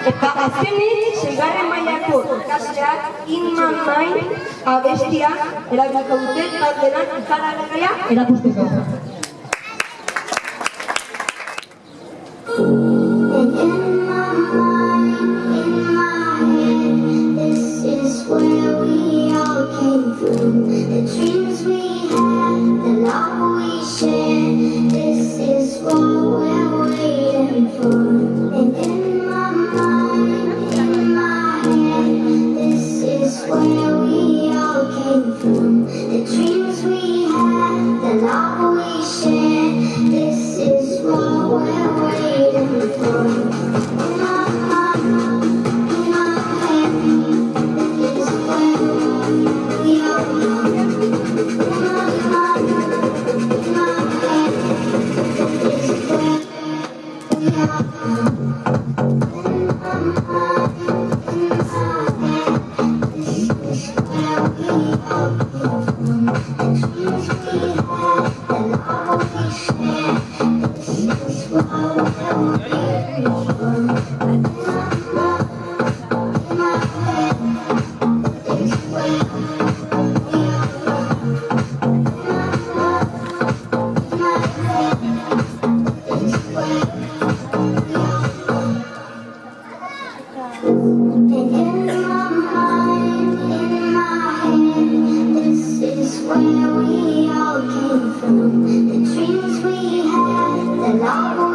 Eta azkenik, seigarren mailako ikasleak In My Mind abestia erabiliko dute taldean ikaragarria erakusteko. Where we all came from, the dreams we had, the love we shared. This is what we're waiting for. And in my mind, in my head, this is where we all came from. The dreams we had, the love we shared. This is what we're waiting for. In my mind, in my head. Where we all came from, the dreams we had, the love